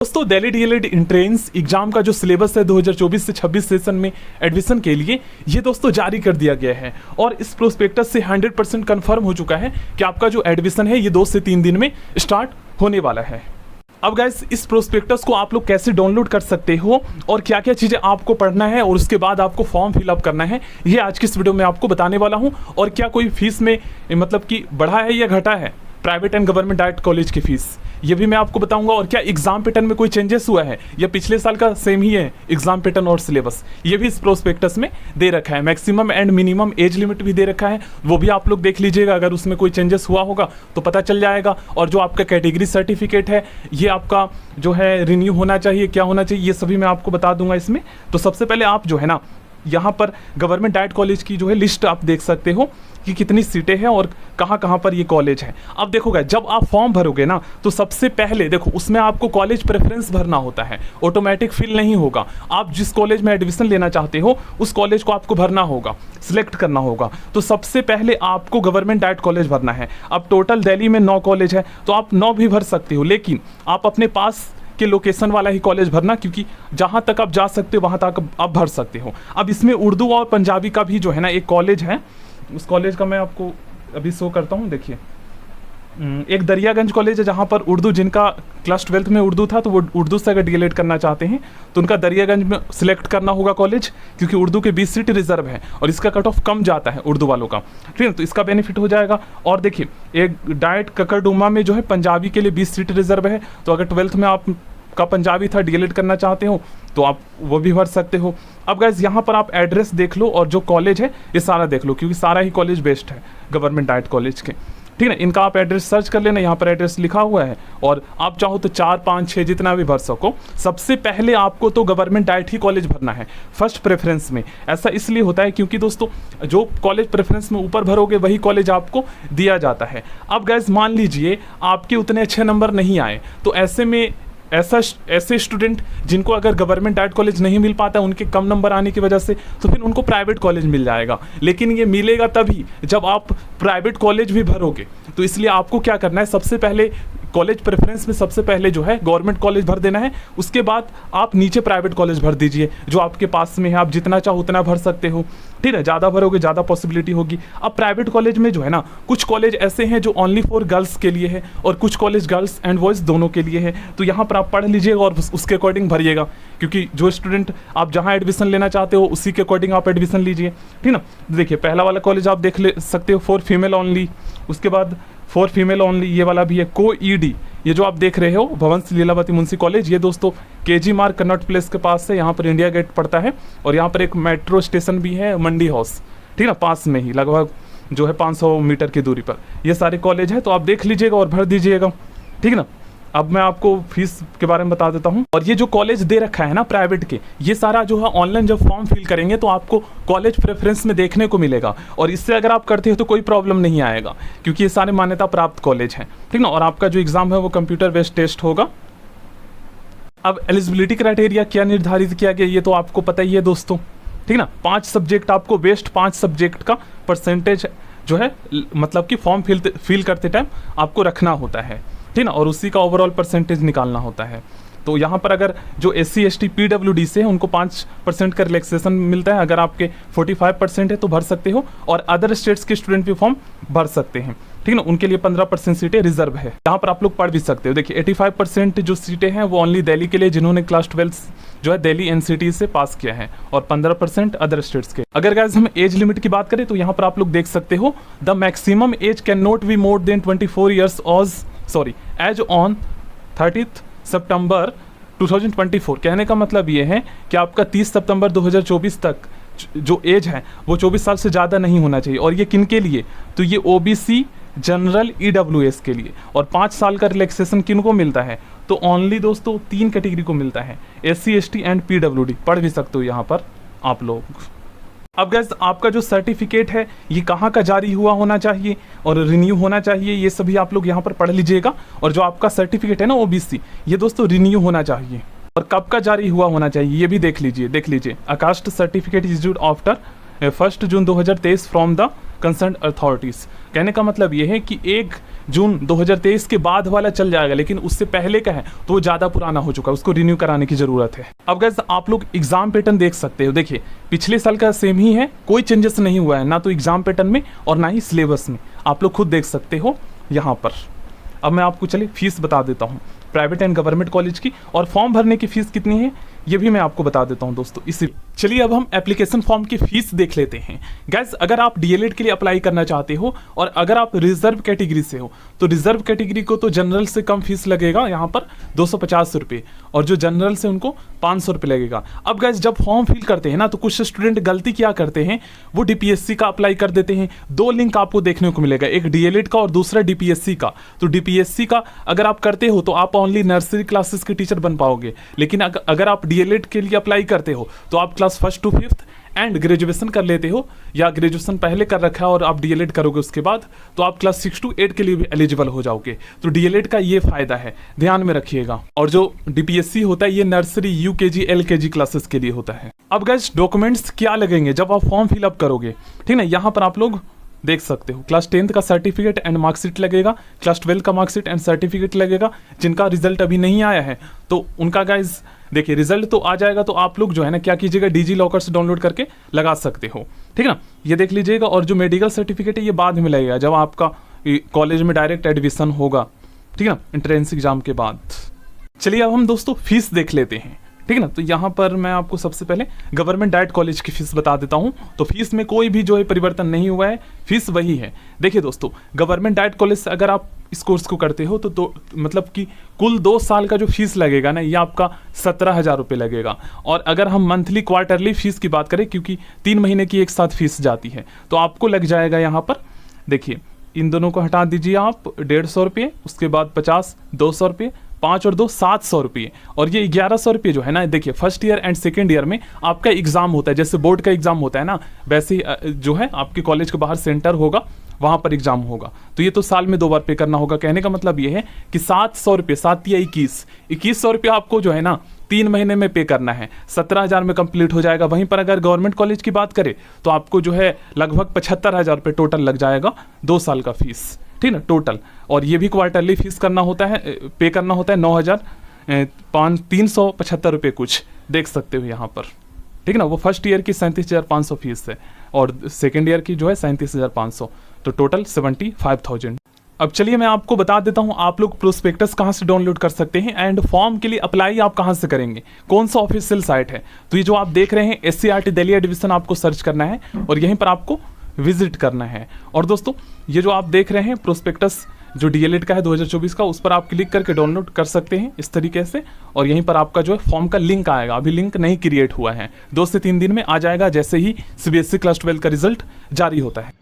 दोस्तों Delhi DElEd entrance exam का जो सिलेबस है 2024 से 26 सेशन में एडमिशन के लिए ये दोस्तों जारी कर दिया गया है और इस प्रोस्पेक्टस से 100% कंफर्म हो चुका है कि आपका जो एडमिशन है ये 2 से 3 दिन में स्टार्ट होने वाला है। अब गाइस इस प्रोस्पेक्टस को आप लोग कैसे डाउनलोड कर सकते हो और क्या क्या चीज़ें आपको पढ़ना है और उसके बाद आपको फॉर्म फिलअप करना है, ये आज की इस वीडियो में आपको बताने वाला हूँ। और क्या कोई फीस में मतलब कि बढ़ा है या घटा है private and government direct college की फीस, ये भी मैं आपको बताऊंगा। और क्या एग्जाम पैटर्न में कोई चेंजेस हुआ है या पिछले साल का सेम ही है एग्जाम पैटर्न और सिलेबस, ये भी इस प्रोस्पेक्टस में दे रखा है। Maximum and minimum age limit भी दे रखा है, वो भी आप लोग देख लीजिएगा। अगर उसमें कोई चेंजेस हुआ होगा तो पता चल जाएगा। और जो आपका कैटेगरी सर्टिफिकेट है ये आपका जो है रिन्यू होना चाहिए, क्या होना चाहिए, ये सभी मैं आपको बता दूंगा इसमें। तो सबसे पहले आप जो है ना यहाँ पर गवर्नमेंट डायरेक्ट कॉलेज की जो है लिस्ट आप देख सकते हो कि कितनी सीटें हैं और कहाँ कहाँ पर ये कॉलेज है। अब देखोगे जब आप फॉर्म भरोगे ना तो सबसे पहले देखो उसमें आपको कॉलेज प्रेफरेंस भरना होता है, ऑटोमेटिक फिल नहीं होगा। आप जिस कॉलेज में एडमिशन लेना चाहते हो उस कॉलेज को आपको भरना होगा, सिलेक्ट करना होगा। तो सबसे पहले आपको गवर्नमेंट डायरेक्ट कॉलेज भरना है। अब टोटल दिल्ली में 9 कॉलेज है तो आप 9 भी भर सकते हो, लेकिन आप अपने पास के लोकेशन वाला ही कॉलेज भरना, क्योंकि जहां तक आप जा सकते हो वहां तक आप भर सकते हो। अब इसमें उर्दू और पंजाबी का भी जो है ना एक कॉलेज है, उस कॉलेज का मैं आपको अभी शो करता हूं। देखिए एक दरियागंज कॉलेज है जहां पर उर्दू, जिनका क्लास 12th में उर्दू था तो वो उर्दू से अगर डीएलएड करना चाहते हैं तो उनका दरियागंज में सिलेक्ट करना होगा कॉलेज, क्योंकि उर्दू के 20 सीट रिजर्व है और इसका कट ऑफ कम जाता है उर्दू वालों का, ठीक है, तो इसका बेनिफिट हो जाएगा। और देखिए एक डाइट ककरडुमा में जो है पंजाबी के लिए 20 सीट रिजर्व है, तो अगर 12th में आप का पंजाबी था डीएलएड करना चाहते हो तो आप वो भी भर सकते हो। अब गाइस यहाँ पर आप एड्रेस देख लो और जो कॉलेज है ये सारा देख लो, क्योंकि सारा ही कॉलेज बेस्ट है गवर्नमेंट डायरेक्ट कॉलेज के, ठीक है। इनका आप एड्रेस सर्च कर लेना, यहाँ पर एड्रेस लिखा हुआ है और आप चाहो तो 4, 5, 6 जितना भी भर सको। सबसे पहले आपको तो गवर्नमेंट डायरेक्ट ही कॉलेज भरना है फर्स्ट प्रेफरेंस में। ऐसा इसलिए होता है क्योंकि दोस्तों जो कॉलेज प्रेफरेंस में ऊपर भरोगे वही कॉलेज आपको दिया जाता है। अब गाइस मान लीजिए आपके उतने अच्छे नंबर नहीं आए तो ऐसे में ऐसे स्टूडेंट जिनको अगर गवर्नमेंट डायरेक्ट कॉलेज नहीं मिल पाता उनके कम नंबर आने की वजह से, तो फिर उनको प्राइवेट कॉलेज मिल जाएगा। लेकिन ये मिलेगा तभी जब आप प्राइवेट कॉलेज भी भरोगे। तो इसलिए आपको क्या करना है, सबसे पहले कॉलेज प्रेफरेंस में सबसे पहले जो है गवर्नमेंट कॉलेज भर देना है, उसके बाद आप नीचे प्राइवेट कॉलेज भर दीजिए जो आपके पास में है। आप जितना चाहो उतना भर सकते हो, ठीक है, ज़्यादा भरोगे ज़्यादा पॉसिबिलिटी होगी। अब प्राइवेट कॉलेज में जो है ना कुछ कॉलेज ऐसे हैं जो ओनली फॉर गर्ल्स के लिए है और कुछ कॉलेज गर्ल्स एंड बॉयज़ दोनों के लिए है। तो यहाँ पर आप पढ़ लीजिएगा और उसके अकॉर्डिंग भरिएगा, क्योंकि जो स्टूडेंट आप जहाँ एडमिशन लेना चाहते हो उसी के अकॉर्डिंग आप एडमिशन लीजिए, ठीक ना। देखिए पहला वाला कॉलेज आप देख ले सकते हो फॉर फीमेल ओनली, उसके बाद फॉर फीमेल ओनली ये वाला भी है को-ईडी। ये जो आप देख रहे हो भवंस लीलावती मुंशी कॉलेज, ये दोस्तों केजी मार्ग कन्नॉट प्लेस के पास है, यहाँ पर इंडिया गेट पड़ता है और यहाँ पर एक मेट्रो स्टेशन भी है मंडी हाउस, ठीक है, पास में ही लगभग जो है 500 मीटर की दूरी पर ये सारे कॉलेज है। तो आप देख लीजिएगा और भर दीजिएगा, ठीक है ना। अब मैं आपको फीस के बारे में बता देता हूँ। और ये जो कॉलेज दे रखा है ना प्राइवेट के, ये सारा जो है ऑनलाइन जब फॉर्म फिल करेंगे तो आपको कॉलेज प्रेफरेंस में देखने को मिलेगा और इससे अगर आप करते हो तो कोई प्रॉब्लम नहीं आएगा, क्योंकि ये सारे मान्यता प्राप्त कॉलेज हैं, ठीक ना। और आपका जो एग्जाम है वो कंप्यूटर बेस्ड टेस्ट होगा। अब एलिजिबिलिटी क्राइटेरिया क्या निर्धारित किया गया ये तो आपको पता ही है दोस्तों, ठीक ना। 5 सब्जेक्ट आपको बेस्ट 5 सब्जेक्ट का परसेंटेज जो है मतलब कि फॉर्म फिल करते टाइम आपको रखना होता है, ठीक ना, और उसी का ओवरऑल परसेंटेज निकालना होता है। तो यहाँ पर अगर जो SC ST PWD से है उनको 5% का रिलैक्सेशन मिलता है। अगर आपके 45% है तो भर सकते हो, और अदर स्टेट्स के स्टूडेंट भी फॉर्म भर सकते हैं, ठीक ना। उनके लिए 15% सीटें रिजर्व है, यहाँ पर आप लोग पढ़ भी सकते हो। देखिए 85% जो सीटें हैं वो ओनली दिल्ली के लिए जिन्होंने क्लास 12 जो है दिल्ली NCT से पास किया है, और 15% अदर स्टेट्स के। अगर गाइस हम एज लिमिट की बात करें तो यहाँ पर आप लोग देख सकते हो the maximum age can not be more than 24 years age on 30 सितंबर 2024। कहने का मतलब ये है कि आपका 30 सितंबर 2024 तक जो एज है वो 24 साल से ज़्यादा नहीं होना चाहिए। और ये किन के लिए, तो ये OBC जनरल EWS के लिए। और 5 साल का रिलैक्सेशन किन को मिलता है, तो ओनली दोस्तों 3 कैटेगरी को मिलता है, SC ST एंड PWD। पढ़ भी सकते हो यहाँ पर आप लोग। अब गाइस आपका जो सर्टिफिकेट है ये कहाँ का जारी हुआ होना चाहिए और रिन्यू होना चाहिए, ये सभी आप लोग यहाँ पर पढ़ लीजिएगा। और जो आपका सर्टिफिकेट है ना OBC, ये दोस्तों रिन्यू होना चाहिए। और कब का जारी हुआ होना चाहिए ये भी देख लीजिए। A caste certificate issued after 1 June 2023 from the concerned authorities. कहने का मतलब ये है कि 1 जून 2023 के बाद वाला चल जाएगा, लेकिन उससे पहले का है तो वो ज़्यादा पुराना हो चुका है, उसको रिन्यू कराने की ज़रूरत है। अब गाइस आप लोग एग्जाम पैटर्न देख सकते हो, देखिए पिछले साल का सेम ही है, कोई चेंजेस नहीं हुआ है, ना तो एग्जाम पैटर्न में और ना ही सिलेबस में, आप लोग खुद देख सकते हो यहाँ पर। अब मैं आपको चलिए फीस बता देता हूँ प्राइवेट एंड गवर्नमेंट कॉलेज की, और फॉर्म भरने की फ़ीस कितनी है ये भी मैं आपको बता देता हूँ दोस्तों। इसी चलिए अब हम एप्लीकेशन फॉर्म की फ़ीस देख लेते हैं। गैस अगर आप डीएलएड के लिए अप्लाई करना चाहते हो और अगर आप रिजर्व कैटेगरी से हो तो रिजर्व कैटेगरी को तो जनरल से कम फीस लगेगा यहाँ पर 250 रुपये, और जो जनरल से उनको 500 रुपये लगेगा। अब गैस जब फॉर्म फिल करते हैं ना तो कुछ स्टूडेंट गलती क्या करते हैं, वो डीपीएससी का अप्लाई कर देते हैं। 2 लिंक आपको देखने को मिलेगा, एक डीएलएड का और दूसरा डीपीएससी का। तो डीपीएससी का अगर आप करते हो तो आप ओनली नर्सरी क्लासेस के टीचर बन पाओगे, लेकिन अगर आप डीएलएड के लिए अप्लाई करते हो तो आप class 1 to 5th and graduation कर लेते हो, या ग्रेजुएशन पहले कर रखा है और आप डीएलएड करोगे उसके बाद, तो आप क्लास 6 to 8 के लिए भी एलिजिबल हो जाओगे। तो डीएलएड का ये फायदा है, ध्यान में रखिएगा। और जो डीपीएससी होता है ये नर्सरी, यूकेजी, एलकेजी क्लासेस के लिए होता है। अब गाइस डॉक्यूमेंट्स क्या लगेंगे जब आप फॉर्म फिलअप करोगे, ठीक ना, यहाँ पर आप लोग देख सकते हो क्लास 10th का सर्टिफिकेट एंड मार्कशीट लगेगा, क्लास 12 का मार्कशीट एंड सर्टिफिकेट लगेगा। जिनका रिजल्ट अभी नहीं आया है तो उनका गाइज देखिए रिजल्ट तो आ जाएगा, तो आप लोग जो है ना क्या कीजिएगा, डिजी लॉकर से डाउनलोड करके लगा सकते हो, ठीक है ना, ये देख लीजिएगा। और जो मेडिकल सर्टिफिकेट है ये बाद में लगेगा जब आपका कॉलेज में डायरेक्ट एडमिशन होगा, ठीक है ना, एंट्रेंस एग्जाम के बाद। चलिए अब हम दोस्तों फीस देख लेते हैं, ठीक है ना। तो यहाँ पर मैं आपको सबसे पहले गवर्नमेंट डाइट कॉलेज की फीस बता देता हूँ। तो फीस में कोई भी जो है परिवर्तन नहीं हुआ है, फीस वही है। देखिए दोस्तों गवर्नमेंट डाइट कॉलेज से अगर आप इस कोर्स को करते हो तो मतलब कि कुल 2 साल का जो फीस लगेगा ना ये आपका 17,000 रुपये लगेगा। और अगर हम मंथली क्वार्टरली फीस की बात करें, क्योंकि 3 महीने की एक साथ फीस जाती है, तो आपको लग जाएगा यहाँ पर, देखिए इन दोनों को हटा दीजिए आप, 150 रुपये, उसके बाद 50, 200 रुपये, 5 और 2 700 रुपये, और ये 1100 रुपये जो है ना, देखिए first year and second year में आपका एग्जाम होता है, जैसे बोर्ड का एग्जाम होता है ना, वैसे ही जो है आपके कॉलेज के बाहर सेंटर होगा, वहाँ पर एग्जाम होगा। तो ये तो साल में 2 बार पे करना होगा। कहने का मतलब ये है कि 700 रुपये, 7 या 2100 रुपये आपको जो है ना 3 महीने में पे करना है, 17,000 में कंप्लीट हो जाएगा। वहीं पर अगर गवर्नमेंट कॉलेज की बात करें तो आपको जो है लगभग 75,000 रुपये टोटल लग जाएगा 2 साल का फीस, ठीक ना, टोटल। और ये भी क्वार्टरली फीस करना होता है, पे करना होता है 9,375 रुपये कुछ, देख सकते हो यहाँ पर, ठीक है ना। वो फर्स्ट ईयर की 37,500 फीस है और सेकेंड ईयर की जो है 37,500, तो टोटल 75,000। अब चलिए मैं आपको बता देता हूं आप लोग प्रोस्पेक्टस कहां से डाउनलोड कर सकते हैं एंड फॉर्म के लिए अप्लाई आप कहां से करेंगे, कौन सा ऑफिशियल साइट है। तो ये जो आप देख रहे हैं SCRT दिल्ली एडमिशन आपको सर्च करना है और यहीं पर आपको विजिट करना है। और दोस्तों ये जो आप देख रहे हैं प्रोस्पेक्टस जो डीएलएड का है 2024 का, उस पर आप क्लिक करके डाउनलोड कर सकते हैं इस तरीके से, और यहीं पर आपका जो है फॉर्म का लिंक आएगा। अभी लिंक नहीं क्रिएट हुआ है, 2 से 3 दिन में आ जाएगा जैसे ही CBSE क्लास 12 का रिजल्ट जारी होता है।